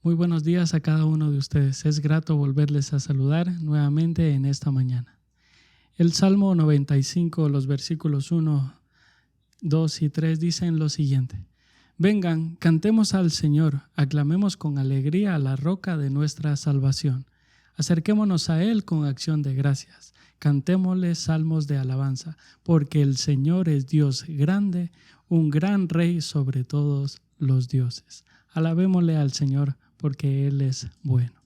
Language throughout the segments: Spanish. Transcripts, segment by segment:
Muy buenos días a cada uno de ustedes. Es grato volverles a saludar nuevamente en esta mañana. El Salmo 95, los versículos 1, 2 y 3 dicen lo siguiente. Vengan, cantemos al Señor, aclamemos con alegría a la roca de nuestra salvación. Acerquémonos a Él con acción de gracias. Cantémosle salmos de alabanza, porque el Señor es Dios grande, un gran Rey sobre todos los dioses. Alabémosle al Señor, porque Él es bueno.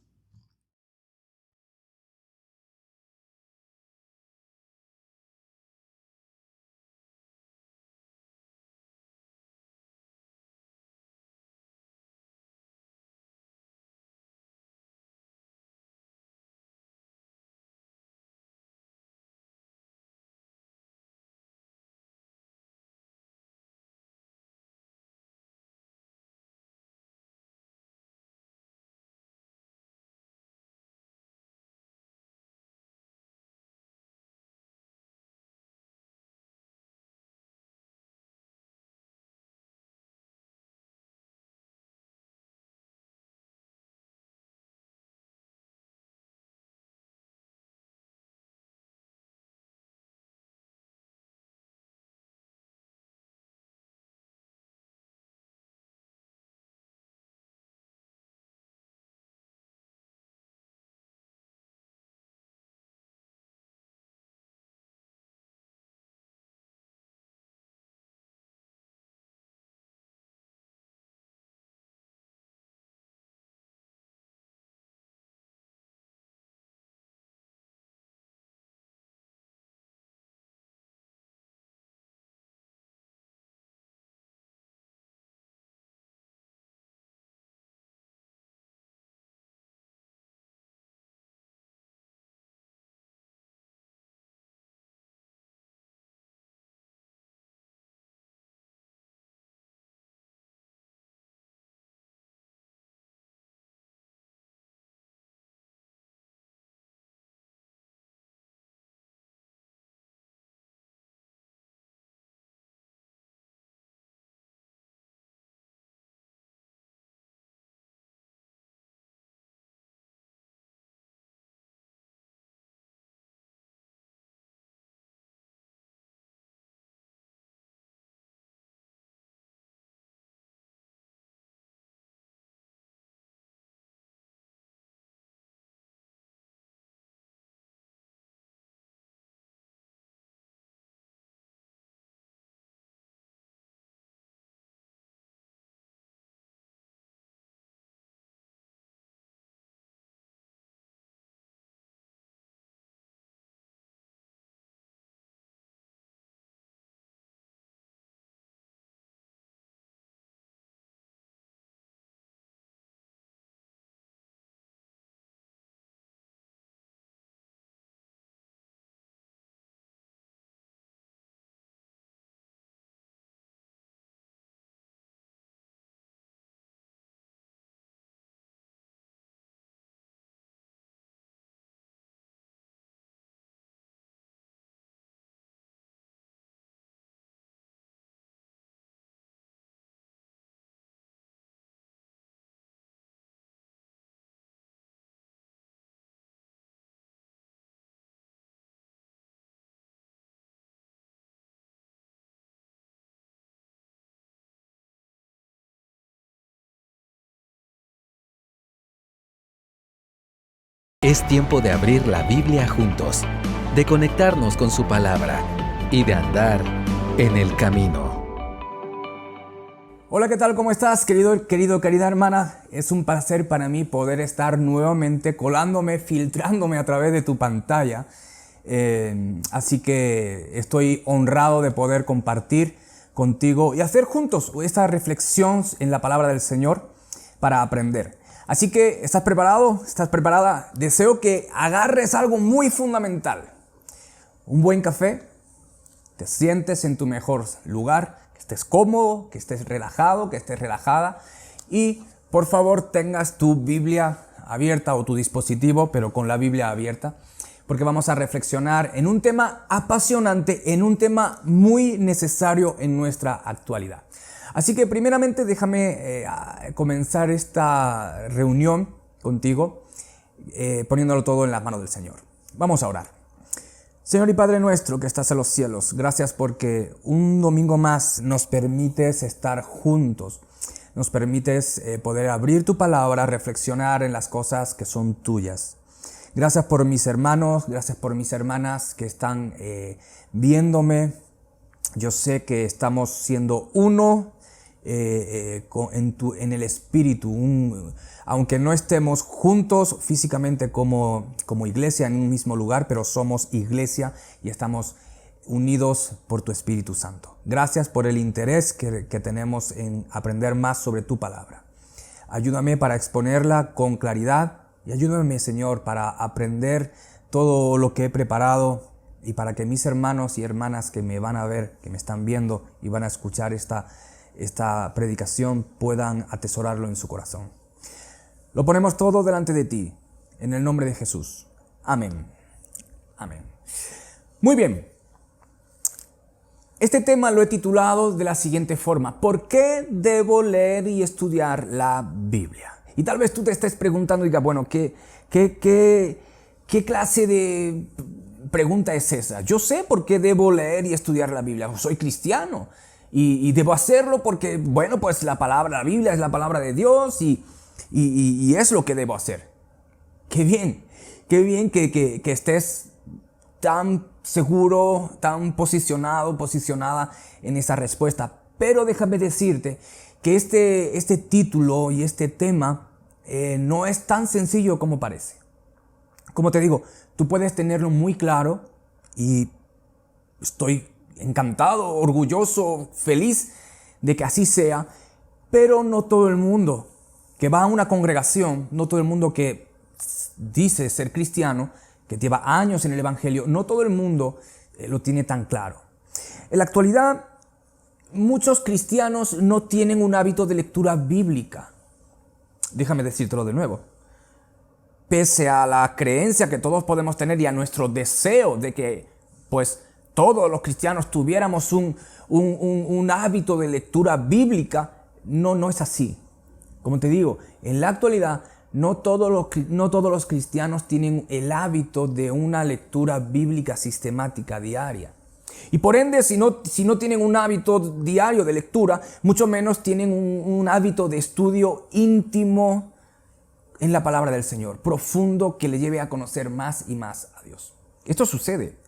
Es tiempo de abrir la Biblia juntos, de conectarnos con su palabra y de andar en el camino. Hola, ¿qué tal? ¿Cómo estás, querida hermana? Es un placer para mí poder estar nuevamente colándome, filtrándome a través de tu pantalla. Así que estoy honrado de poder compartir contigo y hacer juntos esta reflexión en la palabra del Señor para aprender. Así que, ¿estás preparado? ¿Estás preparada? Deseo que agarres algo muy fundamental. Un buen café, te sientes en tu mejor lugar, que estés cómodo, que estés relajado, que estés relajada y por favor tengas tu Biblia abierta o tu dispositivo, pero con la Biblia abierta, porque vamos a reflexionar en un tema apasionante, en un tema muy necesario en nuestra actualidad. Así que primeramente déjame comenzar esta reunión contigo poniéndolo todo en las manos del Señor. Vamos a orar. Señor y Padre nuestro que estás en los cielos, gracias porque un domingo más nos permites estar juntos. Nos permites poder abrir tu palabra, reflexionar en las cosas que son tuyas. Gracias por mis hermanos, gracias por mis hermanas que están viéndome. Yo sé que estamos siendo uno en el espíritu, aunque no estemos juntos físicamente como iglesia en un mismo lugar, pero somos iglesia y estamos unidos por tu Espíritu Santo. Gracias por el interés que tenemos en aprender más sobre tu palabra. Ayúdame para exponerla con claridad y ayúdame, Señor, para aprender todo lo que he preparado y para que mis hermanos y hermanas que me van a ver, que me están viendo y van a escuchar esta predicación puedan atesorarlo en su corazón. Lo ponemos todo delante de ti, en el nombre de Jesús. Amén. Amén. Muy bien. Este tema lo he titulado de la siguiente forma: ¿por qué debo leer y estudiar la Biblia? Y tal vez tú te estés preguntando y digas, bueno, ¿qué clase de pregunta es esa? Yo sé por qué debo leer y estudiar la Biblia. Soy cristiano y debo hacerlo porque, bueno, pues la Biblia es la palabra de Dios y es lo que debo hacer. Qué bien que estés tan seguro, tan posicionada en esa respuesta. Pero déjame decirte que este título y este tema no es tan sencillo como parece. Como te digo, tú puedes tenerlo muy claro y estoy encantado, orgulloso, feliz de que así sea, pero no todo el mundo que va a una congregación, no todo el mundo que dice ser cristiano, que lleva años en el Evangelio, no todo el mundo lo tiene tan claro. En la actualidad, muchos cristianos no tienen un hábito de lectura bíblica. Déjame decírtelo de nuevo. Pese a la creencia que todos podemos tener y a nuestro deseo de que, pues, todos los cristianos tuviéramos un hábito de lectura bíblica, no es así. Como te digo, en la actualidad, no todos los cristianos tienen el hábito de una lectura bíblica sistemática diaria. Y por ende, si no tienen un hábito diario de lectura, mucho menos tienen un hábito de estudio íntimo en la palabra del Señor, profundo, que le lleve a conocer más y más a Dios. Esto sucede.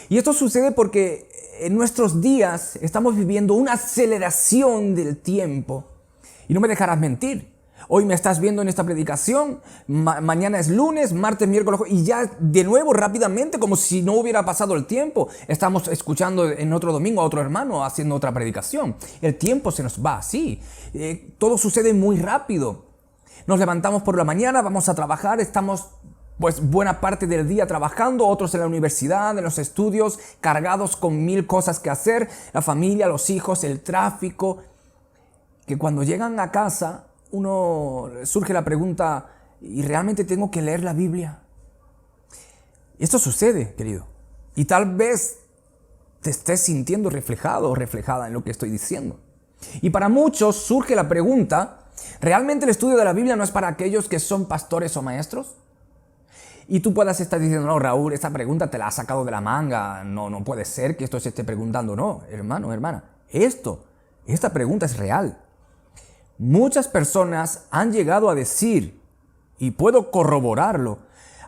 Y esto sucede porque en nuestros días estamos viviendo una aceleración del tiempo. Y no me dejarás mentir. Hoy me estás viendo en esta predicación, mañana es lunes, martes, miércoles, y ya de nuevo rápidamente, como si no hubiera pasado el tiempo, estamos escuchando en otro domingo a otro hermano haciendo otra predicación. El tiempo se nos va así, todo sucede muy rápido. Nos levantamos por la mañana, vamos a trabajar, estamos pues buena parte del día trabajando, otros en la universidad, en los estudios, cargados con 1000 cosas que hacer, la familia, los hijos, el tráfico, que cuando llegan a casa surge la pregunta, ¿y realmente tengo que leer la Biblia? Esto sucede, querido. Y tal vez te estés sintiendo reflejado o reflejada en lo que estoy diciendo. Y para muchos surge la pregunta, ¿realmente el estudio de la Biblia no es para aquellos que son pastores o maestros? Y tú puedas estar diciendo, no, Raúl, esta pregunta te la has sacado de la manga. No puede ser que esto se esté preguntando. No, hermano, hermana, esta pregunta es real. Muchas personas han llegado a decir, y puedo corroborarlo,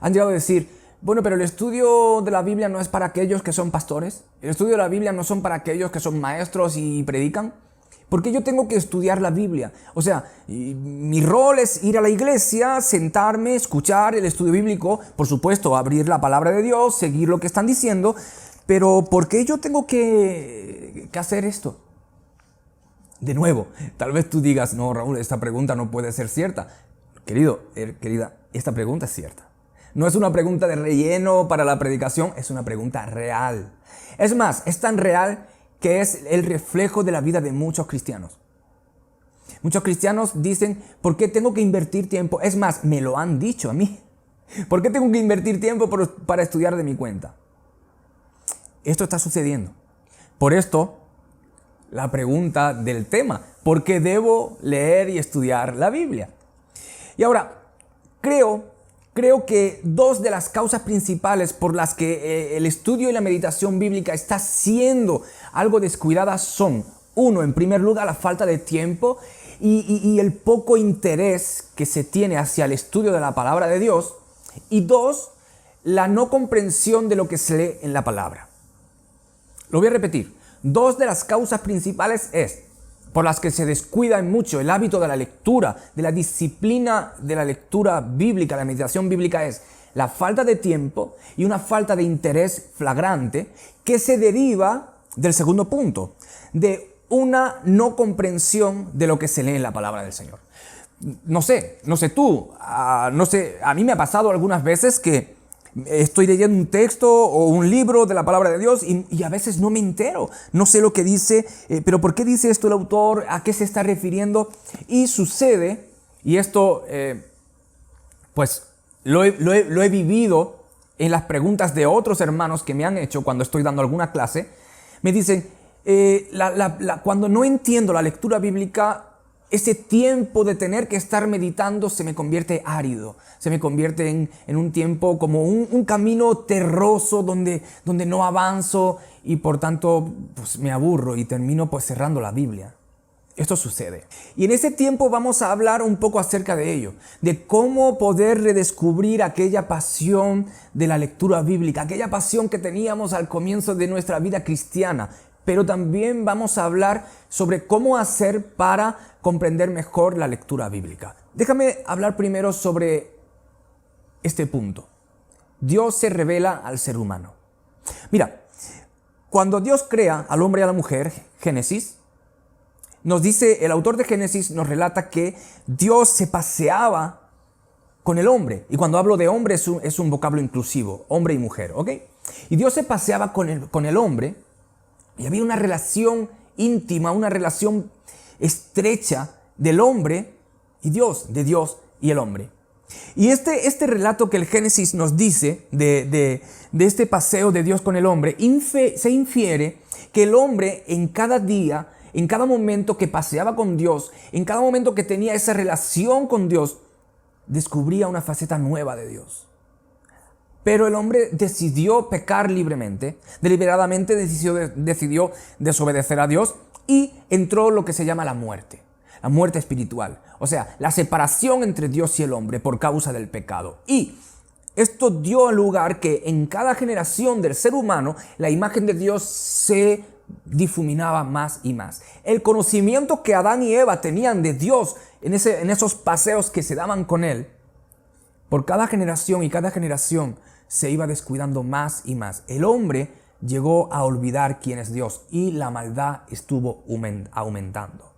han llegado a decir, bueno, pero el estudio de la Biblia no es para aquellos que son pastores, el estudio de la Biblia no son para aquellos que son maestros y predican. ¿Por qué yo tengo que estudiar la Biblia? O sea, mi rol es ir a la iglesia, sentarme, escuchar el estudio bíblico, por supuesto, abrir la palabra de Dios, seguir lo que están diciendo, pero ¿por qué yo tengo que hacer esto? De nuevo, tal vez tú digas, no, Raúl, esta pregunta no puede ser cierta. Querido, querida, esta pregunta es cierta. No es una pregunta de relleno para la predicación, es una pregunta real. Es más, es tan real que es el reflejo de la vida de muchos cristianos. Muchos cristianos dicen, ¿por qué tengo que invertir tiempo? Es más, me lo han dicho a mí. ¿Por qué tengo que invertir tiempo para estudiar de mi cuenta? Esto está sucediendo. Por esto, la pregunta del tema, ¿por qué debo leer y estudiar la Biblia? Y ahora, creo que dos de las causas principales por las que el estudio y la meditación bíblica está siendo algo descuidada son, uno, en primer lugar, la falta de tiempo y el poco interés que se tiene hacia el estudio de la palabra de Dios, y dos, la no comprensión de lo que se lee en la palabra. Lo voy a repetir. Dos de las causas principales por las que se descuida mucho el hábito de la lectura, de la disciplina de la lectura bíblica, la meditación bíblica, es la falta de tiempo y una falta de interés flagrante que se deriva del segundo punto, de una no comprensión de lo que se lee en la palabra del Señor. No sé tú, a mí me ha pasado algunas veces que estoy leyendo un texto o un libro de la palabra de Dios y a veces no me entero, no sé lo que dice, pero ¿por qué dice esto el autor? ¿A qué se está refiriendo? Y sucede, y esto pues lo he vivido en las preguntas de otros hermanos que me han hecho cuando estoy dando alguna clase, me dicen, cuando no entiendo la lectura bíblica, ese tiempo de tener que estar meditando se me convierte árido, se me convierte en un tiempo como un camino terroso donde no avanzo y por tanto pues me aburro y termino pues cerrando la Biblia. Esto sucede. Y en ese tiempo vamos a hablar un poco acerca de ello, de cómo poder redescubrir aquella pasión de la lectura bíblica, aquella pasión que teníamos al comienzo de nuestra vida cristiana. Pero también vamos a hablar sobre cómo hacer para comprender mejor la lectura bíblica. Déjame hablar primero sobre este punto. Dios se revela al ser humano. Mira, cuando Dios crea al hombre y a la mujer, Génesis, nos dice, el autor de Génesis nos relata que Dios se paseaba con el hombre. Y cuando hablo de hombre es un vocablo inclusivo, hombre y mujer, ¿ok? Y Dios se paseaba con el hombre. Y había una relación íntima, una relación estrecha del hombre y Dios, de Dios y el hombre. Y este relato que el Génesis nos dice de este paseo de Dios con el hombre, se infiere que el hombre en cada día, en cada momento que paseaba con Dios, en cada momento que tenía esa relación con Dios, descubría una faceta nueva de Dios. Pero el hombre decidió pecar libremente, deliberadamente decidió desobedecer a Dios y entró lo que se llama la muerte espiritual. O sea, la separación entre Dios y el hombre por causa del pecado. Y esto dio lugar que en cada generación del ser humano la imagen de Dios se difuminaba más y más. El conocimiento que Adán y Eva tenían de Dios en esos paseos que se daban con él, por cada generación y cada generación se iba descuidando más y más. El hombre llegó a olvidar quién es Dios y la maldad estuvo aumentando.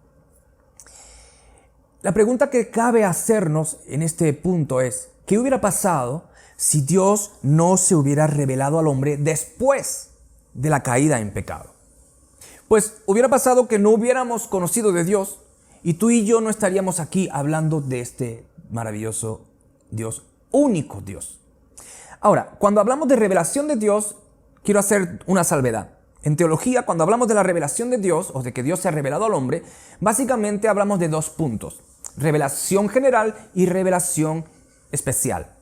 La pregunta que cabe hacernos en este punto es, ¿qué hubiera pasado si Dios no se hubiera revelado al hombre después de la caída en pecado? Pues hubiera pasado que no hubiéramos conocido de Dios y tú y yo no estaríamos aquí hablando de este maravilloso Dios, único Dios. Ahora, cuando hablamos de revelación de Dios, quiero hacer una salvedad. En teología, cuando hablamos de la revelación de Dios, o de que Dios se ha revelado al hombre, básicamente hablamos de dos puntos: revelación general y revelación especial.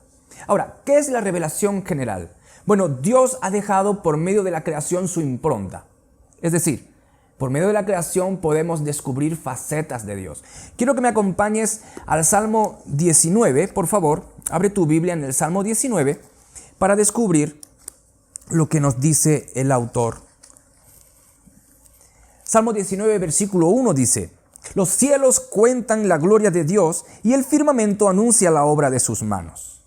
Ahora, ¿qué es la revelación general? Bueno, Dios ha dejado por medio de la creación su impronta. Es decir, por medio de la creación podemos descubrir facetas de Dios. Quiero que me acompañes al Salmo 19, por favor. Abre tu Biblia en el Salmo 19 para descubrir lo que nos dice el autor. Salmo 19, versículo 1 dice: los cielos cuentan la gloria de Dios y el firmamento anuncia la obra de sus manos.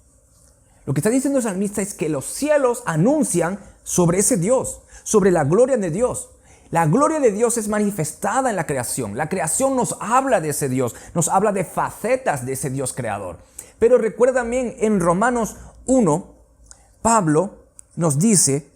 Lo que está diciendo el salmista es que los cielos anuncian sobre ese Dios, sobre la gloria de Dios. La gloria de Dios es manifestada en la creación. La creación nos habla de ese Dios, nos habla de facetas de ese Dios creador. Pero recuerda también en Romanos 1, Pablo nos dice: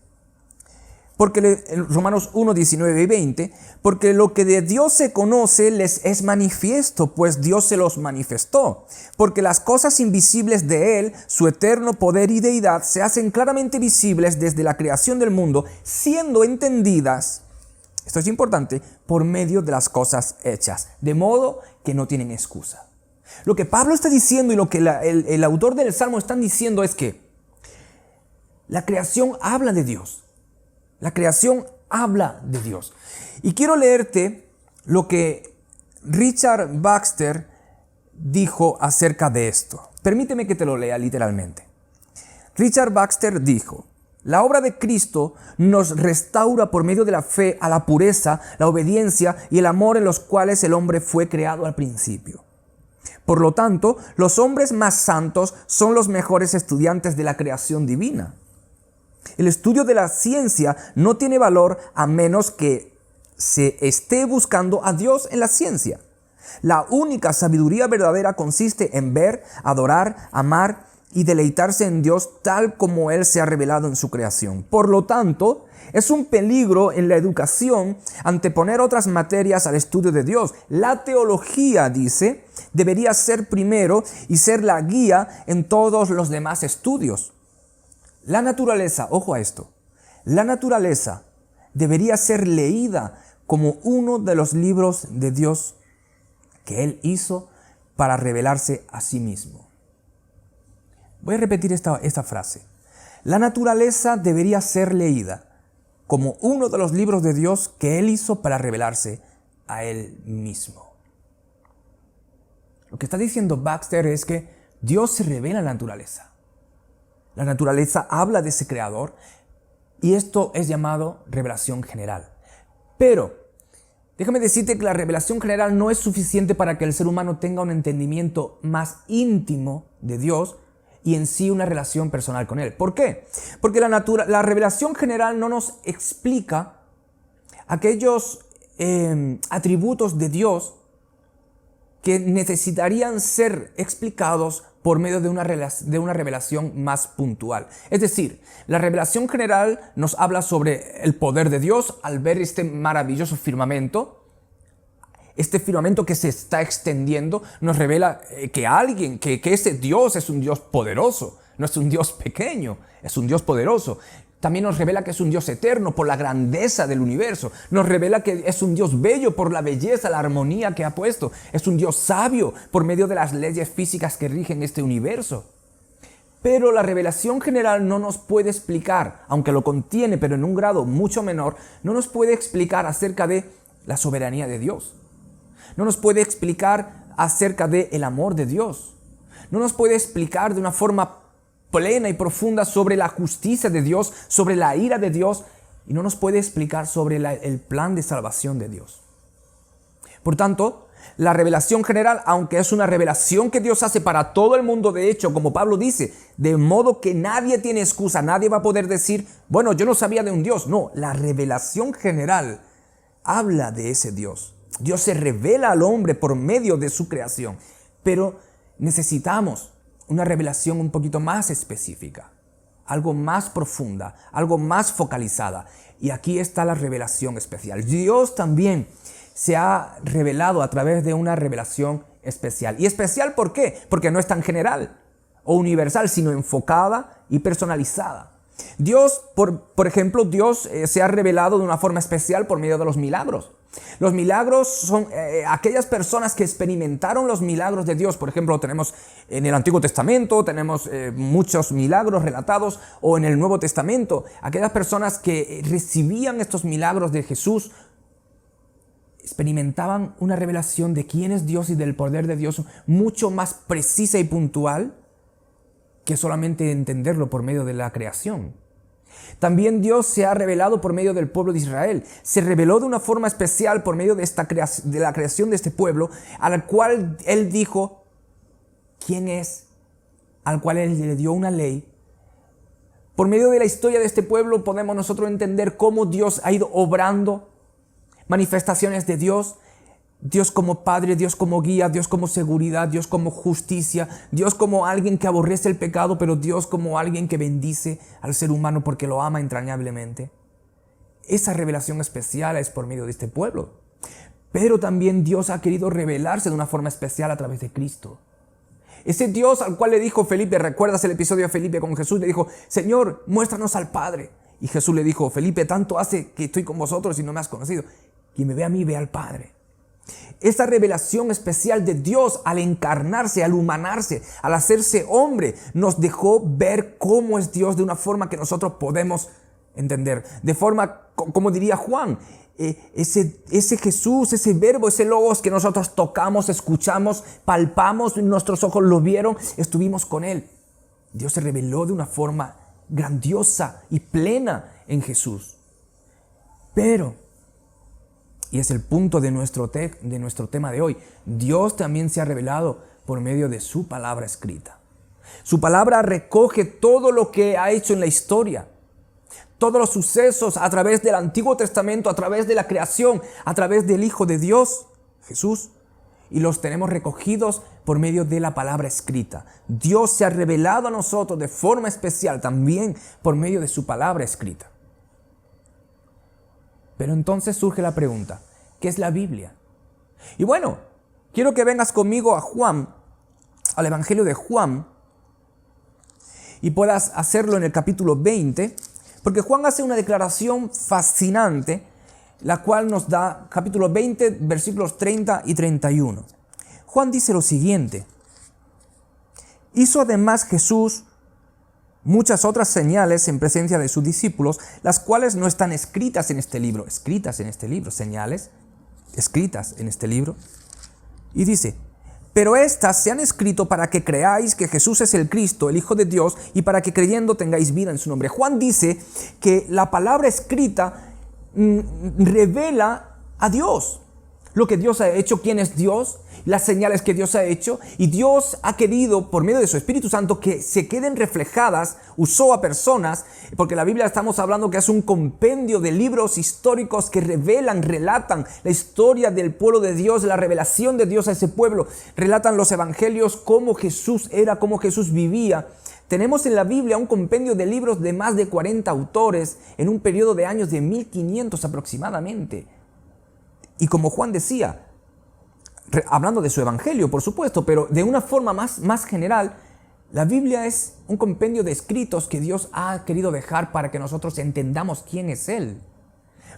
En Romanos 1, 19 y 20, porque lo que de Dios se conoce les es manifiesto, pues Dios se los manifestó. Porque las cosas invisibles de Él, su eterno poder y deidad, se hacen claramente visibles desde la creación del mundo, siendo entendidas, esto es importante, por medio de las cosas hechas, de modo que no tienen excusa. Lo que Pablo está diciendo y lo que el autor del Salmo están diciendo es que la creación habla de Dios. La creación habla de Dios. Y quiero leerte lo que Richard Baxter dijo acerca de esto. Permíteme que te lo lea literalmente. Richard Baxter dijo: la obra de Cristo nos restaura por medio de la fe a la pureza, la obediencia y el amor en los cuales el hombre fue creado al principio. Por lo tanto, los hombres más santos son los mejores estudiantes de la creación divina. El estudio de la ciencia no tiene valor a menos que se esté buscando a Dios en la ciencia. La única sabiduría verdadera consiste en ver, adorar, amar y deleitarse en Dios tal como Él se ha revelado en su creación. Por lo tanto, es un peligro en la educación anteponer otras materias al estudio de Dios. La teología, dice, debería ser primero y ser la guía en todos los demás estudios. La naturaleza, ojo a esto, la naturaleza debería ser leída como uno de los libros de Dios que Él hizo para revelarse a sí mismo. Voy a repetir esta frase. La naturaleza debería ser leída como uno de los libros de Dios que Él hizo para revelarse a Él mismo. Lo que está diciendo Baxter es que Dios se revela en la naturaleza. La naturaleza habla de ese creador y esto es llamado revelación general. Pero déjame decirte que la revelación general no es suficiente para que el ser humano tenga un entendimiento más íntimo de Dios y en sí una relación personal con Él. ¿Por qué? Porque la revelación general no nos explica aquellos atributos de Dios que necesitarían ser explicados por medio de una revelación más puntual. Es decir, la revelación general nos habla sobre el poder de Dios al ver este maravilloso firmamento. Este firmamento que se está extendiendo nos revela que ese Dios es un Dios poderoso, no es un Dios pequeño, es un Dios poderoso. También nos revela que es un Dios eterno por la grandeza del universo. Nos revela que es un Dios bello por la belleza, la armonía que ha puesto. Es un Dios sabio por medio de las leyes físicas que rigen este universo. Pero la revelación general no nos puede explicar, aunque lo contiene, pero en un grado mucho menor, no nos puede explicar acerca de la soberanía de Dios. No nos puede explicar acerca del amor de Dios. No nos puede explicar de una forma plena y profunda sobre la justicia de Dios, sobre la ira de Dios, y no nos puede explicar sobre el plan de salvación de Dios. Por tanto, la revelación general, aunque es una revelación que Dios hace para todo el mundo, de hecho, como Pablo dice, de modo que nadie tiene excusa, nadie va a poder decir, bueno, yo no sabía de un Dios. No, la revelación general habla de ese Dios. Dios se revela al hombre por medio de su creación, pero necesitamos una revelación un poquito más específica, algo más profunda, algo más focalizada. Y aquí está la revelación especial. Dios también se ha revelado a través de una revelación especial. ¿Y especial por qué? Porque no es tan general o universal, sino enfocada y personalizada. Dios, por ejemplo, Dios se ha revelado de una forma especial por medio de los milagros. Los milagros son aquellas personas que experimentaron los milagros de Dios. Por ejemplo, tenemos en el Antiguo Testamento, tenemos muchos milagros relatados, o en el Nuevo Testamento, aquellas personas que recibían estos milagros de Jesús experimentaban una revelación de quién es Dios y del poder de Dios mucho más precisa y puntual que solamente entenderlo por medio de la creación. También Dios se ha revelado por medio del pueblo de Israel. Se reveló de una forma especial por medio de la creación de este pueblo, al cual Él dijo quién es, al cual Él le dio una ley. Por medio de la historia de este pueblo podemos nosotros entender cómo Dios ha ido obrando manifestaciones de Dios. Dios como Padre, Dios como guía, Dios como seguridad, Dios como justicia, Dios como alguien que aborrece el pecado, pero Dios como alguien que bendice al ser humano porque lo ama entrañablemente. esa revelación especial es por medio de este pueblo. Pero también Dios ha querido revelarse de una forma especial a través de Cristo. Ese Dios al cual le dijo Felipe, ¿recuerdas el episodio de Felipe con Jesús? Le dijo, Señor, muéstranos al Padre. Y Jesús le dijo, Felipe, tanto hace que estoy con vosotros y no me has conocido. Quien me ve a mí, ve al Padre. Esa revelación especial de Dios al encarnarse, al humanarse, al hacerse hombre, nos dejó ver cómo es Dios de una forma que nosotros podemos entender. De forma, como diría Juan, ese Jesús, ese verbo, ese logos que nosotros tocamos, escuchamos, palpamos, nuestros ojos lo vieron, estuvimos con Él. Dios se reveló de una forma grandiosa y plena en Jesús. Pero, y es el punto de nuestro tema de hoy, Dios también se ha revelado por medio de su palabra escrita. Su palabra recoge todo lo que ha hecho en la historia. Todos los sucesos a través del Antiguo Testamento, a través de la creación, a través del Hijo de Dios, Jesús, y los tenemos recogidos por medio de la palabra escrita. Dios se ha revelado a nosotros de forma especial también por medio de su palabra escrita. Pero entonces surge la pregunta, ¿qué es la Biblia? Y bueno, quiero que vengas conmigo a Juan, al Evangelio de Juan, y puedas hacerlo en el capítulo 20, porque Juan hace una declaración fascinante, la cual nos da capítulo 20, versículos 30 y 31. Juan dice lo siguiente: hizo además Jesús muchas otras señales en presencia de sus discípulos, las cuales no están escritas en este libro. Señales escritas en este libro. Y dice, pero estas se han escrito para que creáis que Jesús es el Cristo, el Hijo de Dios, y para que creyendo tengáis vida en su nombre. Juan dice que la palabra escrita revela a Dios, lo que Dios ha hecho, quién es Dios, las señales que Dios ha hecho, y Dios ha querido por medio de su Espíritu Santo que se queden reflejadas. Usó a personas, porque la Biblia estamos hablando que es un compendio de libros históricos que relatan la historia del pueblo de Dios, la revelación de Dios a ese pueblo. Relatan los evangelios, cómo Jesús era, cómo Jesús vivía. Tenemos en la Biblia un compendio de libros de más de 40 autores en un periodo de años de 1500 aproximadamente. Y como Juan decía, hablando de su evangelio, por supuesto, pero de una forma más general, la Biblia es un compendio de escritos que Dios ha querido dejar para que nosotros entendamos quién es Él.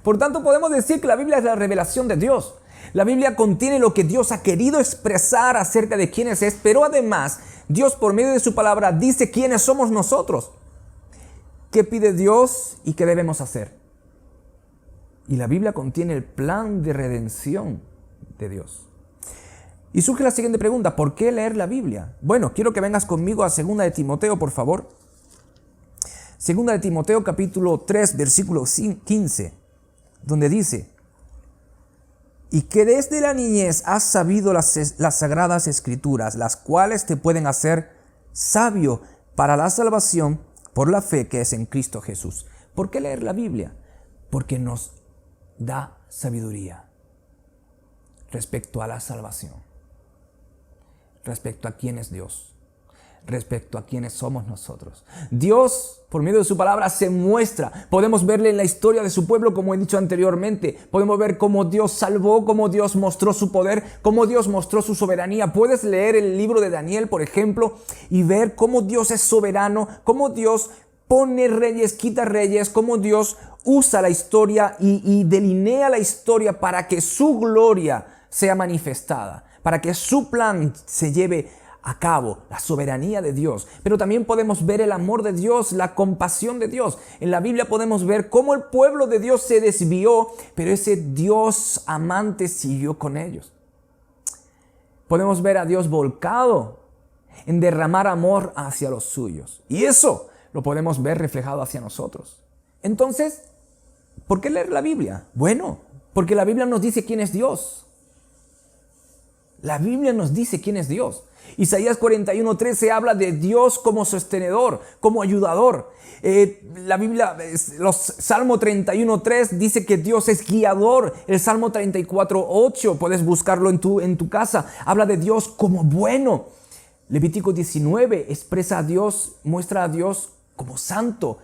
Por tanto, podemos decir que la Biblia es la revelación de Dios. La Biblia contiene lo que Dios ha querido expresar acerca de quién es, pero además, Dios por medio de su palabra dice quiénes somos nosotros. ¿Qué pide Dios y qué debemos hacer? Y la Biblia contiene el plan de redención de Dios. Y surge la siguiente pregunta, ¿por qué leer la Biblia? Bueno, quiero que vengas conmigo a 2 de Timoteo, por favor. 2 de Timoteo, capítulo 3, versículo 15, donde dice, y que desde la niñez has sabido las sagradas escrituras, las cuales te pueden hacer sabio para la salvación por la fe que es en Cristo Jesús. ¿Por qué leer la Biblia? Porque nos da sabiduría respecto a la salvación, respecto a quién es Dios, respecto a quiénes somos nosotros. Dios, por medio de su palabra, se muestra. Podemos verle en la historia de su pueblo, como he dicho anteriormente. Podemos ver cómo Dios salvó, cómo Dios mostró su poder, cómo Dios mostró su soberanía. Puedes leer el libro de Daniel, por ejemplo, y ver cómo Dios es soberano, cómo Dios pone reyes, quita reyes, cómo Dios usa la historia y delinea la historia para que su gloria sea manifestada, para que su plan se lleve a cabo, la soberanía de Dios. Pero también podemos ver el amor de Dios, la compasión de Dios. En la Biblia podemos ver cómo el pueblo de Dios se desvió, pero ese Dios amante siguió con ellos. Podemos ver a Dios volcado en derramar amor hacia los suyos. Y eso lo podemos ver reflejado hacia nosotros. Entonces, ¿por qué leer la Biblia? Bueno, porque la Biblia nos dice quién es Dios. La Biblia nos dice quién es Dios. Isaías 41:13 habla de Dios como sostenedor, como ayudador. La Biblia, Salmo 31:3 dice que Dios es guiador. El Salmo 34:8, puedes buscarlo en tu casa, habla de Dios como bueno. Levítico 19 expresa a Dios, muestra a Dios como santo.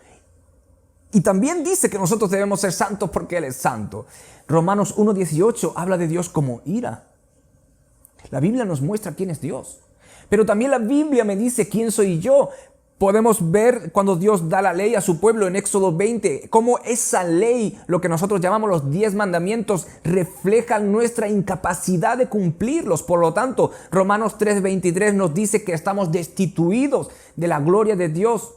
Y también dice que nosotros debemos ser santos porque Él es santo. Romanos 1:18 habla de Dios como ira. La Biblia nos muestra quién es Dios. Pero también la Biblia me dice quién soy yo. Podemos ver cuando Dios da la ley a su pueblo en Éxodo 20, cómo esa ley, lo que nosotros llamamos los 10 mandamientos, refleja nuestra incapacidad de cumplirlos. Por lo tanto, Romanos 3:23 nos dice que estamos destituidos de la gloria de Dios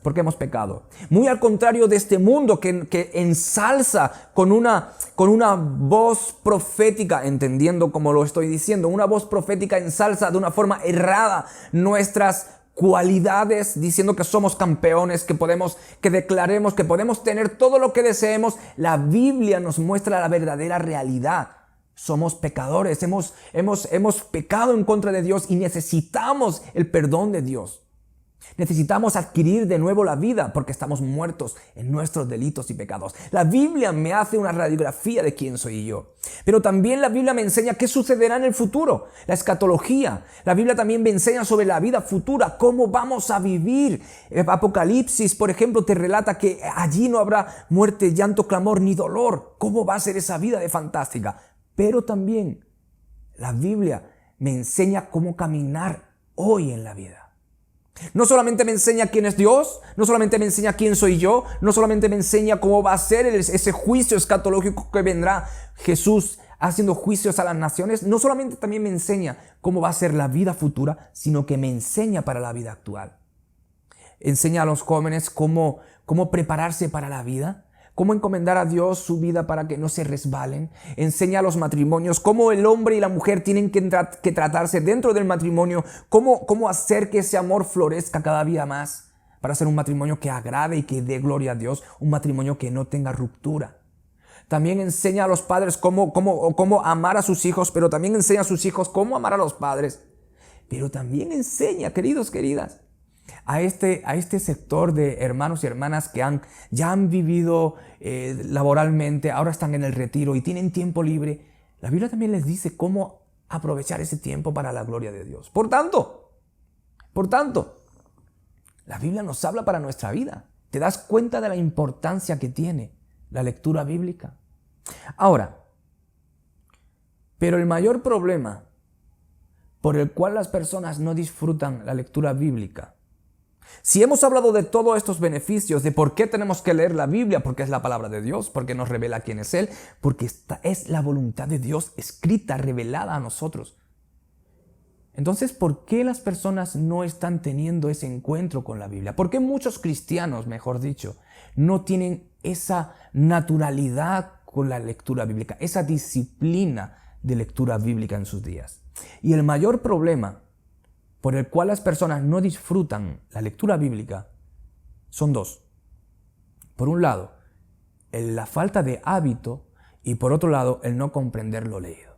porque hemos pecado. Muy al contrario de este mundo que ensalza con una voz profética, entendiendo como lo estoy diciendo, una voz profética ensalza de una forma errada nuestras cualidades, diciendo que somos campeones, que declaremos que podemos tener todo lo que deseemos. La Biblia nos muestra la verdadera realidad. Somos pecadores, hemos pecado en contra de Dios y necesitamos el perdón de Dios. Necesitamos adquirir de nuevo la vida porque estamos muertos en nuestros delitos y pecados. La Biblia me hace una radiografía de quién soy yo. Pero también la Biblia me enseña qué sucederá en el futuro, la escatología. La Biblia también me enseña sobre la vida futura, cómo vamos a vivir. Apocalipsis, por ejemplo, te relata que allí no habrá muerte, llanto, clamor ni dolor. ¿Cómo va a ser esa vida de fantástica? Pero también la Biblia me enseña cómo caminar hoy en la vida. No solamente me enseña quién es Dios, no solamente me enseña quién soy yo, no solamente me enseña cómo va a ser ese juicio escatológico que vendrá Jesús haciendo juicios a las naciones, no solamente también me enseña cómo va a ser la vida futura, sino que me enseña para la vida actual. Enseña a los jóvenes cómo prepararse para la vida, cómo encomendar a Dios su vida para que no se resbalen. Enseña a los matrimonios cómo el hombre y la mujer tienen que tratarse dentro del matrimonio, cómo hacer que ese amor florezca cada día más para hacer un matrimonio que agrade y que dé gloria a Dios, un matrimonio que no tenga ruptura. También enseña a los padres cómo amar a sus hijos, pero también enseña a sus hijos cómo amar a los padres. Pero también enseña, queridos, queridas, a este sector de hermanos y hermanas que ya han vivido laboralmente, ahora están en el retiro y tienen tiempo libre. La Biblia también les dice cómo aprovechar ese tiempo para la gloria de Dios. Por tanto, la Biblia nos habla para nuestra vida. ¿Te das cuenta de la importancia que tiene la lectura bíblica? Ahora, pero el mayor problema por el cual las personas no disfrutan la lectura bíblica, si hemos hablado de todos estos beneficios, de por qué tenemos que leer la Biblia, porque es la palabra de Dios, porque nos revela quién es Él, porque esta es la voluntad de Dios escrita, revelada a nosotros. Entonces, ¿por qué las personas no están teniendo ese encuentro con la Biblia? ¿Por qué muchos cristianos, mejor dicho, no tienen esa naturalidad con la lectura bíblica, esa disciplina de lectura bíblica en sus días? Y el mayor problema por el cual las personas no disfrutan la lectura bíblica son dos. Por un lado, la falta de hábito y por otro lado, el no comprender lo leído.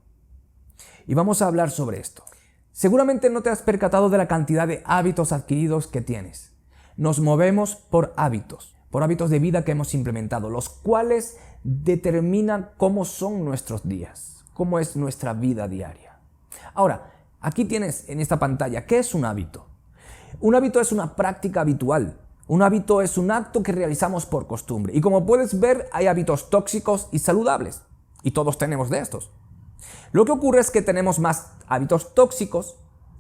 Y vamos a hablar sobre esto. Seguramente no te has percatado de la cantidad de hábitos adquiridos que tienes. Nos movemos por hábitos de vida que hemos implementado, los cuales determinan cómo son nuestros días, cómo es nuestra vida diaria. Ahora, aquí tienes en esta pantalla, ¿qué es un hábito? Un hábito es una práctica habitual. Un hábito es un acto que realizamos por costumbre. Y como puedes ver, hay hábitos tóxicos y saludables. Y todos tenemos de estos. Lo que ocurre es que tenemos más hábitos tóxicos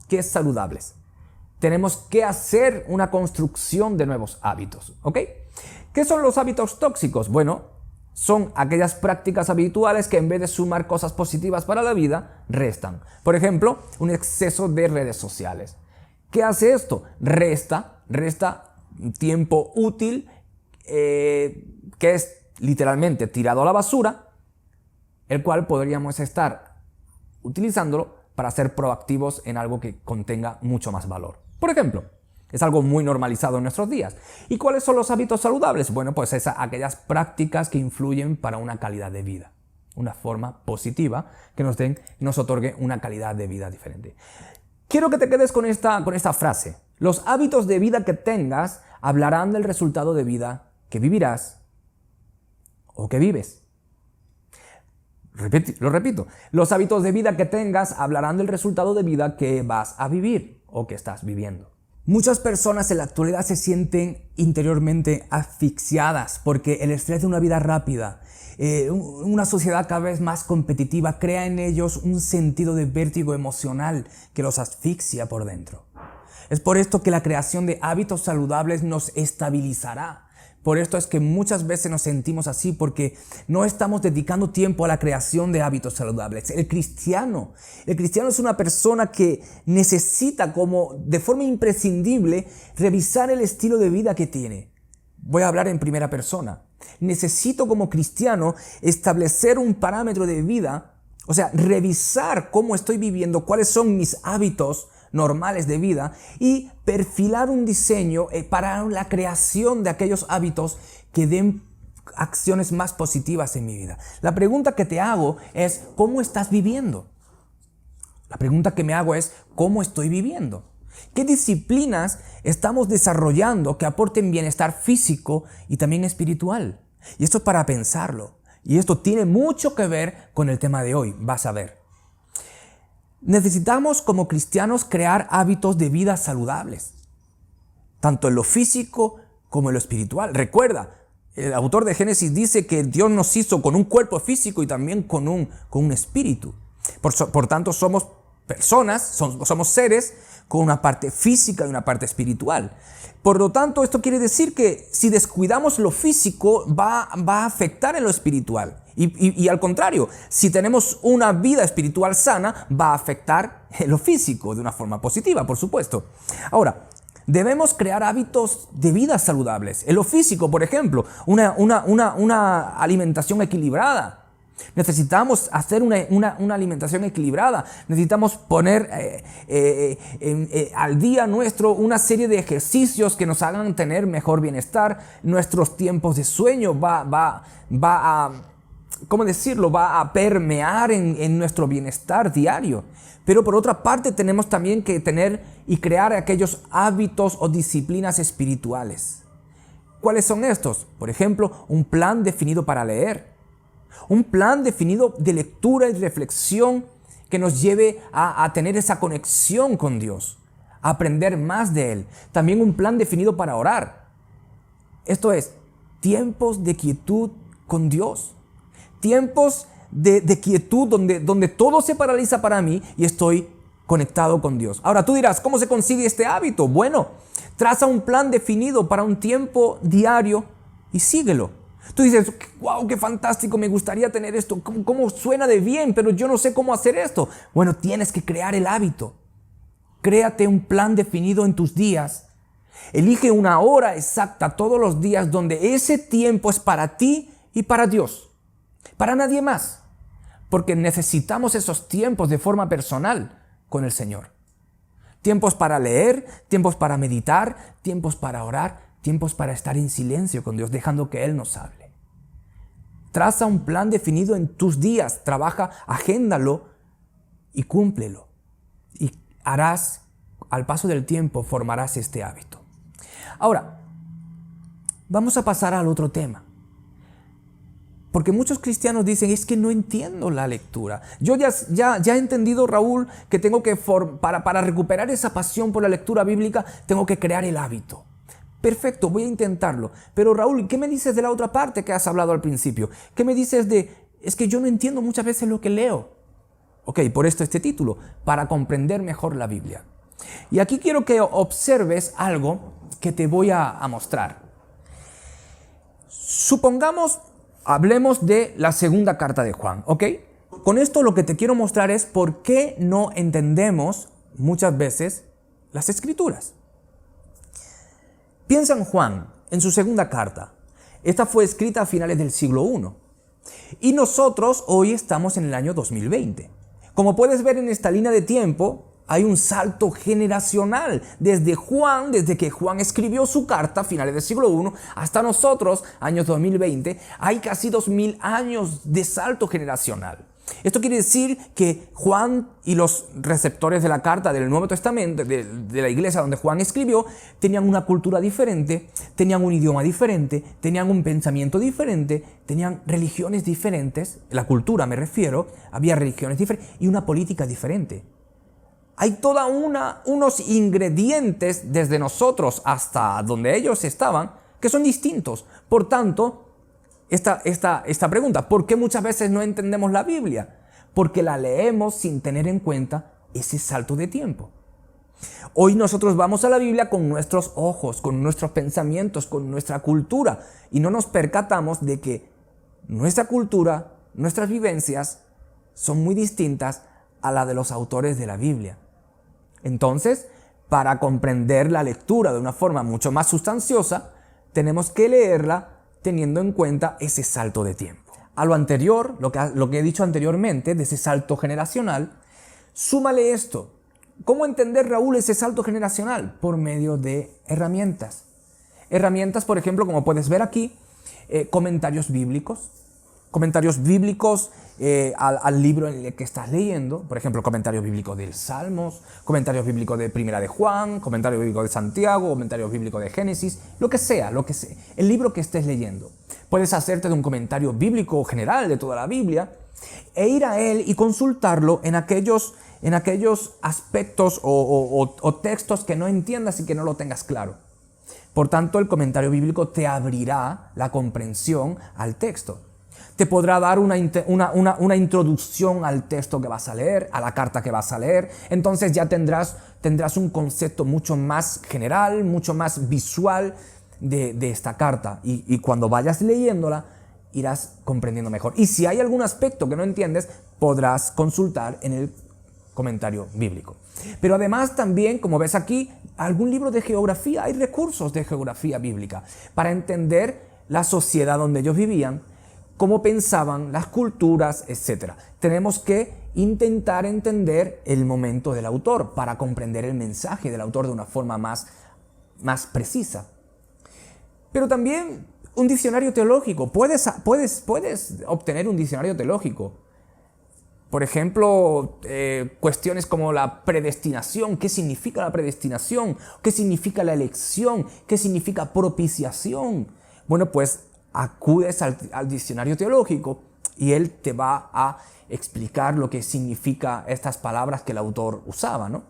que saludables. Tenemos que hacer una construcción de nuevos hábitos, ¿ok? ¿Qué son los hábitos tóxicos? Bueno, son aquellas prácticas habituales que en vez de sumar cosas positivas para la vida, restan. Por ejemplo, un exceso de redes sociales. ¿Qué hace esto? Resta tiempo útil que es literalmente tirado a la basura, el cual podríamos estar utilizándolo para ser proactivos en algo que contenga mucho más valor. Por ejemplo, es algo muy normalizado en nuestros días. ¿Y cuáles son los hábitos saludables? Bueno, pues aquellas prácticas que influyen para una calidad de vida. Una forma positiva que nos otorgue una calidad de vida diferente. Quiero que te quedes con esta frase. Los hábitos de vida que tengas hablarán del resultado de vida que vivirás o que vives. Lo repito. Los hábitos de vida que tengas hablarán del resultado de vida que vas a vivir o que estás viviendo. Muchas personas en la actualidad se sienten interiormente asfixiadas porque el estrés de una vida rápida, una sociedad cada vez más competitiva, crea en ellos un sentido de vértigo emocional que los asfixia por dentro. Es por esto que la creación de hábitos saludables nos estabilizará. Por esto es que muchas veces nos sentimos así, porque no estamos dedicando tiempo a la creación de hábitos saludables. El cristiano es una persona que necesita, como de forma imprescindible, revisar el estilo de vida que tiene. Voy a hablar en primera persona. Necesito como cristiano establecer un parámetro de vida, o sea, revisar cómo estoy viviendo, cuáles son mis hábitos normales de vida y perfilar un diseño para la creación de aquellos hábitos que den acciones más positivas en mi vida. La pregunta que te hago es, ¿cómo estás viviendo? La pregunta que me hago es, ¿cómo estoy viviendo? ¿Qué disciplinas estamos desarrollando que aporten bienestar físico y también espiritual? Y esto es para pensarlo. Y esto tiene mucho que ver con el tema de hoy, vas a ver. Necesitamos como cristianos crear hábitos de vida saludables, tanto en lo físico como en lo espiritual. Recuerda, el autor de Génesis dice que Dios nos hizo con un cuerpo físico y también con un espíritu. Por tanto, somos personas, somos seres con una parte física y una parte espiritual. Por lo tanto, esto quiere decir que si descuidamos lo físico, va a afectar en lo espiritual. Y al contrario, si tenemos una vida espiritual sana, va a afectar en lo físico de una forma positiva, por supuesto. Ahora, debemos crear hábitos de vida saludables. En lo físico, por ejemplo, una alimentación equilibrada. Necesitamos hacer una alimentación equilibrada. Necesitamos poner al día nuestro una serie de ejercicios que nos hagan tener mejor bienestar. Nuestros tiempos de sueño va a permear en nuestro bienestar diario. Pero por otra parte tenemos también que tener y crear aquellos hábitos o disciplinas espirituales. ¿Cuáles son estos? Por ejemplo, un plan definido para leer. Un plan definido de lectura y reflexión que nos lleve a tener esa conexión con Dios, a aprender más de Él. También un plan definido para orar. Esto es, tiempos de quietud con Dios. Tiempos de quietud donde todo se paraliza para mí y estoy conectado con Dios. Ahora tú dirás, ¿cómo se consigue este hábito? Bueno, traza un plan definido para un tiempo diario y síguelo. Tú dices, wow, qué fantástico, me gustaría tener esto, ¿cómo suena de bien? Pero yo no sé cómo hacer esto. Bueno, tienes que crear el hábito. Créate un plan definido en tus días. Elige una hora exacta todos los días donde ese tiempo es para ti y para Dios. Para nadie más. Porque necesitamos esos tiempos de forma personal con el Señor. Tiempos para leer, tiempos para meditar, tiempos para orar, tiempos para estar en silencio con Dios, dejando que Él nos hable. Traza un plan definido en tus días, trabaja, agéndalo y cúmplelo. Y harás, al paso del tiempo, formarás este hábito. Ahora, vamos a pasar al otro tema. Porque muchos cristianos dicen, es que no entiendo la lectura. Yo ya he entendido, Raúl, que tengo que, para recuperar esa pasión por la lectura bíblica, tengo que crear el hábito. Perfecto, voy a intentarlo. Pero Raúl, ¿qué me dices de la otra parte que has hablado al principio? ¿Qué me dices es que yo no entiendo muchas veces lo que leo? Ok, por esto este título, para comprender mejor la Biblia. Y aquí quiero que observes algo que te voy a mostrar. Supongamos, hablemos de la segunda carta de Juan, ¿ok? Con esto lo que te quiero mostrar es por qué no entendemos muchas veces las Escrituras. Piensa en Juan, en su segunda carta. Esta fue escrita a finales del siglo I. Y nosotros hoy estamos en el año 2020. Como puedes ver en esta línea de tiempo, hay un salto generacional. Desde que Juan escribió su carta a finales del siglo I, hasta nosotros, años 2020, hay casi 2000 años de salto generacional. Esto quiere decir que Juan y los receptores de la carta del Nuevo Testamento, de la iglesia donde Juan escribió, tenían una cultura diferente, tenían un idioma diferente, tenían un pensamiento diferente, tenían religiones diferentes, la cultura me refiero, había religiones diferentes y una política diferente. hay toda unos ingredientes desde nosotros hasta donde ellos estaban que son distintos. Por tanto, esta pregunta, ¿por qué muchas veces no entendemos la Biblia? Porque la leemos sin tener en cuenta ese salto de tiempo. Hoy nosotros vamos a la Biblia con nuestros ojos, con nuestros pensamientos, con nuestra cultura, y no nos percatamos de que nuestra cultura, nuestras vivencias son muy distintas a la de los autores de la Biblia. Entonces, para comprender la lectura de una forma mucho más sustanciosa, tenemos que leerla teniendo en cuenta ese salto de tiempo. A lo anterior, lo que he dicho anteriormente, de ese salto generacional, súmale esto. ¿Cómo entender, Raúl, ese salto generacional? Por medio de herramientas. Herramientas, por ejemplo, como puedes ver aquí, comentarios bíblicos. Comentarios bíblicos al libro en el que estás leyendo. Por ejemplo, comentarios bíblicos del Salmos, comentarios bíblicos de Primera de Juan, comentarios bíblicos de Santiago, comentarios bíblicos de Génesis, lo que sea, el libro que estés leyendo. Puedes hacerte de un comentario bíblico general de toda la Biblia e ir a él y consultarlo en aquellos aspectos o textos que no entiendas y que no lo tengas claro. Por tanto, el comentario bíblico te abrirá la comprensión al texto. Te podrá dar una introducción al texto que vas a leer, a la carta que vas a leer. Entonces ya tendrás un concepto mucho más general, mucho más visual de esta carta. Y cuando vayas leyéndola, irás comprendiendo mejor. Y si hay algún aspecto que no entiendes, podrás consultar en el comentario bíblico. Pero además también, como ves aquí, algún libro de geografía, hay recursos de geografía bíblica para entender la sociedad donde ellos vivían, cómo pensaban, las culturas, etc. Tenemos que intentar entender el momento del autor para comprender el mensaje del autor de una forma más precisa. Pero también un diccionario teológico. Puedes obtener un diccionario teológico. Por ejemplo, cuestiones como la predestinación. ¿Qué significa la predestinación? ¿Qué significa la elección? ¿Qué significa propiciación? Bueno, pues acudes al diccionario teológico y él te va a explicar lo que significa estas palabras que el autor usaba, ¿no?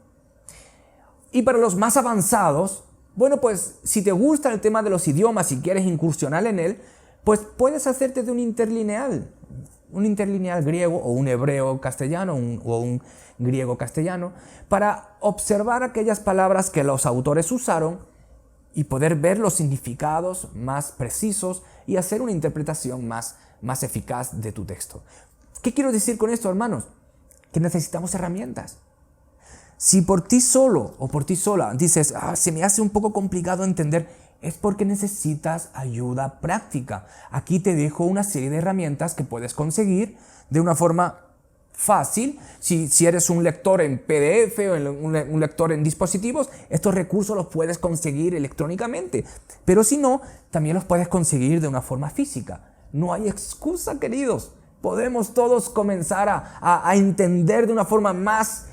Y para los más avanzados, bueno, pues si te gusta el tema de los idiomas y quieres incursionar en él, pues puedes hacerte de un interlineal griego o un hebreo castellano o un griego castellano para observar aquellas palabras que los autores usaron y poder ver los significados más precisos y hacer una interpretación más eficaz de tu texto. ¿Qué quiero decir con esto, hermanos? Que necesitamos herramientas. Si por ti solo o por ti sola dices, se me hace un poco complicado entender, es porque necesitas ayuda práctica. Aquí te dejo una serie de herramientas que puedes conseguir de una forma fácil. Si eres un lector en PDF o un lector en dispositivos, estos recursos los puedes conseguir electrónicamente. Pero si no, también los puedes conseguir de una forma física. No hay excusa, queridos. Podemos todos comenzar a entender de una forma más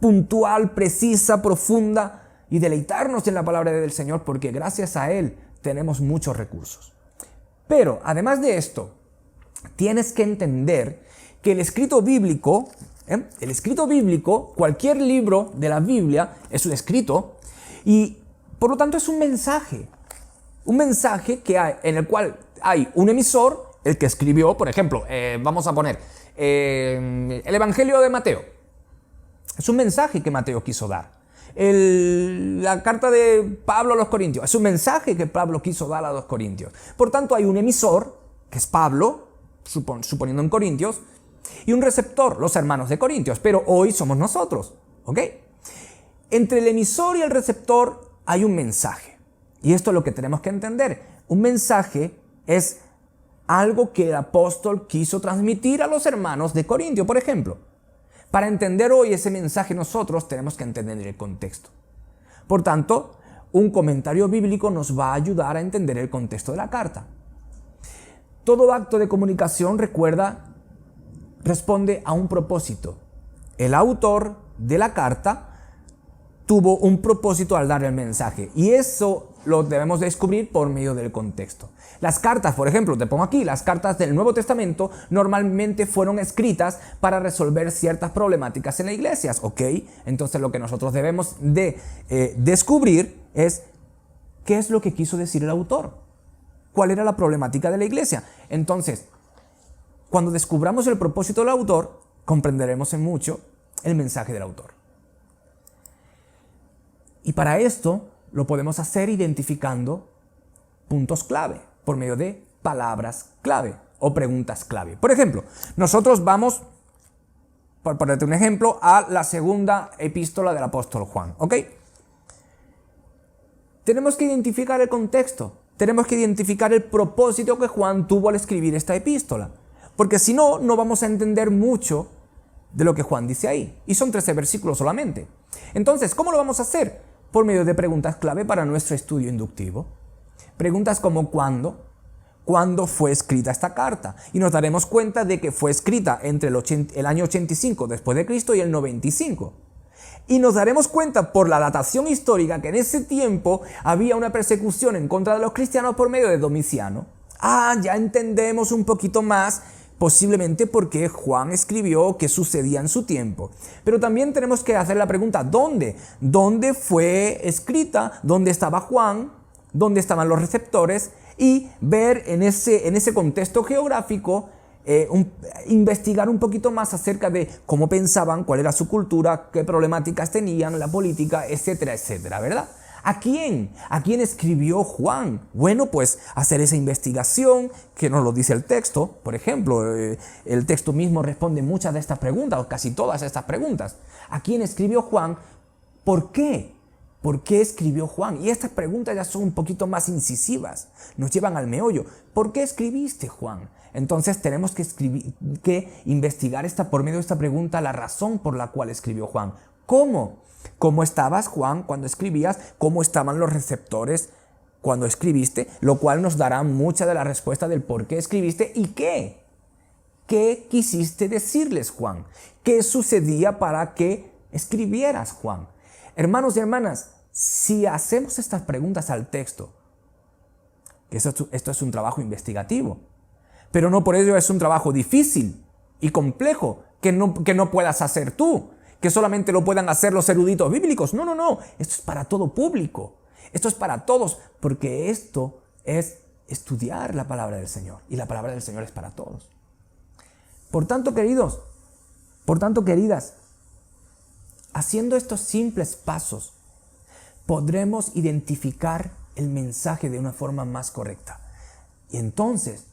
puntual, precisa, profunda y deleitarnos en la palabra del Señor, porque gracias a Él tenemos muchos recursos. Pero además de esto, tienes que entender que el escrito bíblico, cualquier libro de la Biblia es un escrito y por lo tanto es un mensaje en el cual hay un emisor, el que escribió, por ejemplo, vamos a poner el Evangelio de Mateo. Es un mensaje que Mateo quiso dar. La carta de Pablo a los Corintios es un mensaje que Pablo quiso dar a los Corintios. Por tanto, hay un emisor, que es Pablo, suponiendo en Corintios, y un receptor, los hermanos de Corintios, pero hoy somos nosotros, ¿ok? Entre el emisor y el receptor hay un mensaje, y esto es lo que tenemos que entender. Un mensaje es algo que el apóstol quiso transmitir a los hermanos de Corintio, por ejemplo. Para entender hoy ese mensaje nosotros tenemos que entender el contexto. Por tanto, un comentario bíblico nos va a ayudar a entender el contexto de la carta. Todo acto de comunicación, responde a un propósito. El autor de la carta tuvo un propósito al dar el mensaje y eso lo debemos descubrir por medio del contexto. Las cartas, por ejemplo, te pongo aquí, las cartas del Nuevo Testamento normalmente fueron escritas para resolver ciertas problemáticas en las iglesias, ¿ok? Entonces lo que nosotros debemos de descubrir es qué es lo que quiso decir el autor, cuál era la problemática de la iglesia. Entonces, cuando descubramos el propósito del autor, comprenderemos en mucho el mensaje del autor. Y para esto lo podemos hacer identificando puntos clave por medio de palabras clave o preguntas clave. Por ejemplo, nosotros vamos, por ponerte un ejemplo, a la segunda epístola del apóstol Juan, ¿ok? Tenemos que identificar el contexto, tenemos que identificar el propósito que Juan tuvo al escribir esta epístola, porque si no, no vamos a entender mucho de lo que Juan dice ahí, y son 13 versículos solamente. Entonces, ¿cómo lo vamos a hacer? Por medio de preguntas clave para nuestro estudio inductivo. Preguntas como ¿cuándo? ¿Cuándo fue escrita esta carta? Y nos daremos cuenta de que fue escrita entre el año 85 después de Cristo y el 95. Y nos daremos cuenta por la datación histórica que en ese tiempo había una persecución en contra de los cristianos por medio de Domiciano. Ya entendemos un poquito más posiblemente porque Juan escribió qué sucedía en su tiempo. Pero también tenemos que hacer la pregunta, ¿dónde? ¿Dónde fue escrita? ¿Dónde estaba Juan? ¿Dónde estaban los receptores? Y ver en ese contexto geográfico, investigar un poquito más acerca de cómo pensaban, cuál era su cultura, qué problemáticas tenían, la política, etcétera, etcétera, ¿verdad? ¿A quién? ¿A quién escribió Juan? Bueno, pues hacer esa investigación que nos lo dice el texto. Por ejemplo, el texto mismo responde muchas de estas preguntas, o casi todas estas preguntas. ¿A quién escribió Juan? ¿Por qué? ¿Por qué escribió Juan? Y estas preguntas ya son un poquito más incisivas, nos llevan al meollo. ¿Por qué escribiste, Juan? Entonces tenemos que investigar por medio de esta pregunta la razón por la cual escribió Juan. ¿Cómo? ¿Cómo estabas, Juan, cuando escribías? ¿Cómo estaban los receptores cuando escribiste? Lo cual nos dará mucha de la respuesta del por qué escribiste y qué. ¿Qué quisiste decirles, Juan? ¿Qué sucedía para que escribieras, Juan? Hermanos y hermanas, si hacemos estas preguntas al texto, que esto es un trabajo investigativo, pero no por ello es un trabajo difícil y complejo que no puedas hacer tú, que solamente lo puedan hacer los eruditos bíblicos. No. Esto es para todo público. Esto es para todos, porque esto es estudiar la palabra del Señor. Y la palabra del Señor es para todos. Por tanto, queridos, queridas, haciendo estos simples pasos, podremos identificar el mensaje de una forma más correcta. Y entonces,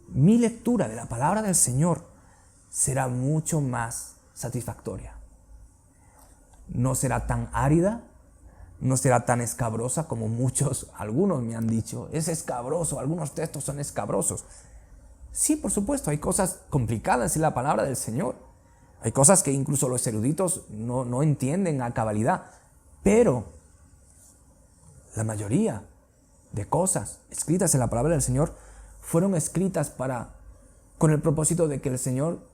mi lectura de la palabra del Señor será mucho más satisfactoria. No será tan árida, no será tan escabrosa como algunos me han dicho. Es escabroso, algunos textos son escabrosos. Sí, por supuesto, hay cosas complicadas en la palabra del Señor. Hay cosas que incluso los eruditos no entienden a cabalidad. Pero la mayoría de cosas escritas en la palabra del Señor fueron escritas con el propósito de que el Señor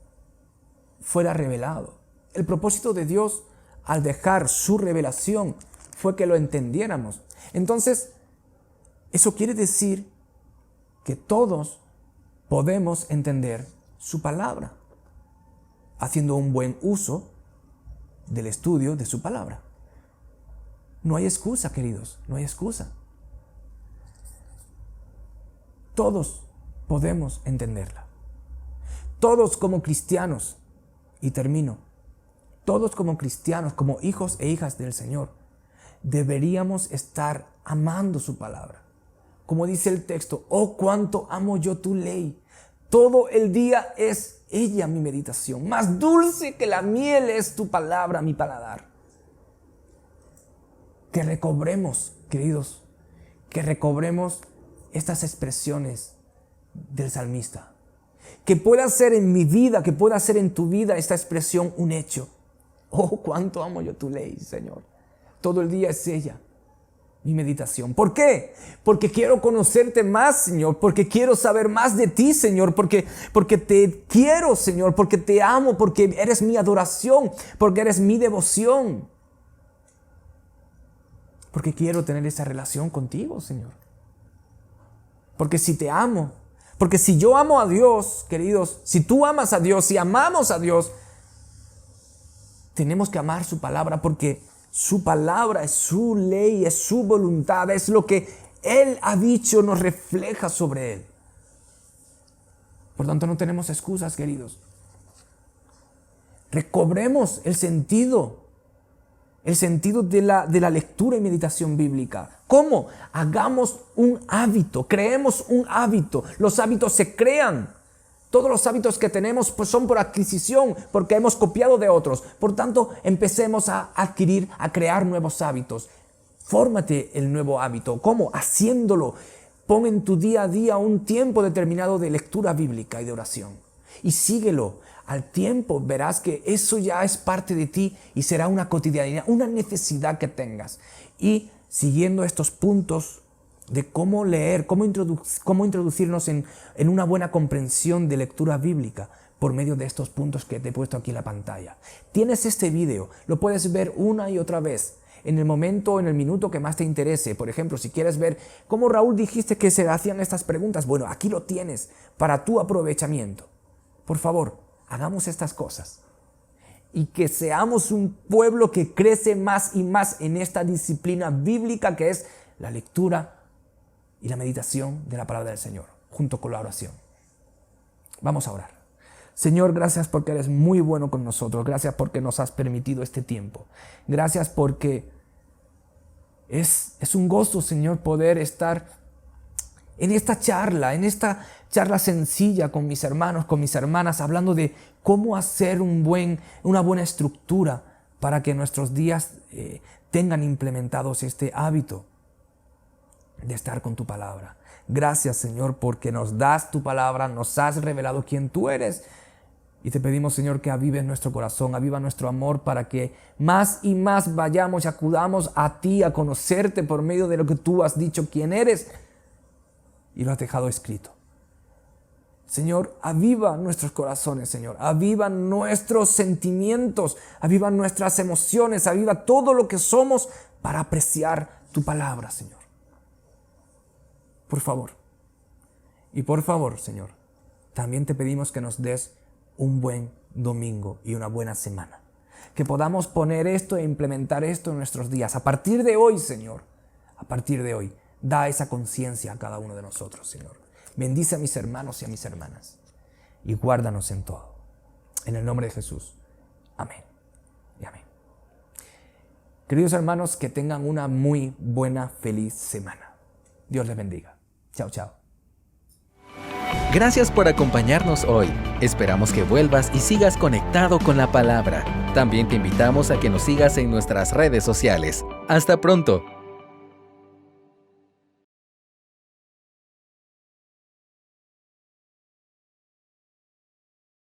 fuera revelado. El propósito de Dios al dejar su revelación fue que lo entendiéramos. Entonces, eso quiere decir que todos podemos entender su palabra, haciendo un buen uso del estudio de su palabra. No hay excusa, queridos, no hay excusa. Todos podemos entenderla. Todos como cristianos, y termino, todos como cristianos, como hijos e hijas del Señor, deberíamos estar amando su palabra. Como dice el texto, oh, cuánto amo yo tu ley. Todo el día es ella mi meditación. Más dulce que la miel es tu palabra, mi paladar. Que recobremos, queridos, que recobremos estas expresiones del salmista. Que pueda ser en mi vida, que pueda ser en tu vida esta expresión un hecho. Oh, cuánto amo yo tu ley, Señor. Todo el día es ella mi meditación. ¿Por qué? Porque quiero conocerte más, Señor, porque quiero saber más de ti, Señor, porque te quiero, Señor, porque te amo, porque eres mi adoración, porque eres mi devoción. Porque quiero tener esa relación contigo, Señor. Porque si te amo, porque si yo amo a Dios, queridos, si tú amas a Dios, si amamos a Dios, tenemos que amar su palabra, porque su palabra es su ley, es su voluntad, es lo que Él ha dicho, nos refleja sobre Él. Por tanto, no tenemos excusas, queridos. Recobremos el sentido de la lectura y meditación bíblica. ¿Cómo? Hagamos un hábito, creemos un hábito. Los hábitos se crean. Todos los hábitos que tenemos pues son por adquisición, porque hemos copiado de otros. Por tanto, empecemos a adquirir, a crear nuevos hábitos. Fórmate el nuevo hábito. ¿Cómo? Haciéndolo. Pon en tu día a día un tiempo determinado de lectura bíblica y de oración. Y síguelo. Al tiempo verás que eso ya es parte de ti y será una cotidianidad, una necesidad que tengas. Y siguiendo estos puntos de cómo leer, cómo introducirnos en una buena comprensión de lectura bíblica por medio de estos puntos que te he puesto aquí en la pantalla. Tienes este video, lo puedes ver una y otra vez en el momento, en el minuto que más te interese. Por ejemplo, si quieres ver cómo Raúl dijiste que se hacían estas preguntas, bueno, aquí lo tienes para tu aprovechamiento. Por favor, hagamos estas cosas y que seamos un pueblo que crece más y más en esta disciplina bíblica que es la lectura y la meditación de la palabra del Señor, junto con la oración. Vamos a orar. Señor, gracias porque eres muy bueno con nosotros. Gracias porque nos has permitido este tiempo. Gracias porque es un gozo, Señor, poder estar en esta charla sencilla con mis hermanos, con mis hermanas, hablando de cómo hacer una buena estructura para que nuestros días tengan implementados este hábito de estar con tu palabra. Gracias, Señor, porque nos das tu palabra, nos has revelado quién tú eres. Y te pedimos, Señor, que avives nuestro corazón, aviva nuestro amor para que más y más vayamos y acudamos a ti, a conocerte por medio de lo que tú has dicho quién eres y lo has dejado escrito. Señor, aviva nuestros corazones, Señor, aviva nuestros sentimientos, aviva nuestras emociones, aviva todo lo que somos para apreciar tu palabra, Señor. Por favor. Y por favor, Señor, también te pedimos que nos des un buen domingo y una buena semana. Que podamos poner esto e implementar esto en nuestros días. A partir de hoy, Señor, a partir de hoy, da esa conciencia a cada uno de nosotros, Señor. Bendice a mis hermanos y a mis hermanas y guárdanos en todo. En el nombre de Jesús. Amén y amén. Queridos hermanos, que tengan una muy buena, feliz semana. Dios les bendiga. Chao, chao. Gracias por acompañarnos hoy. Esperamos que vuelvas y sigas conectado con la palabra. También te invitamos a que nos sigas en nuestras redes sociales. Hasta pronto.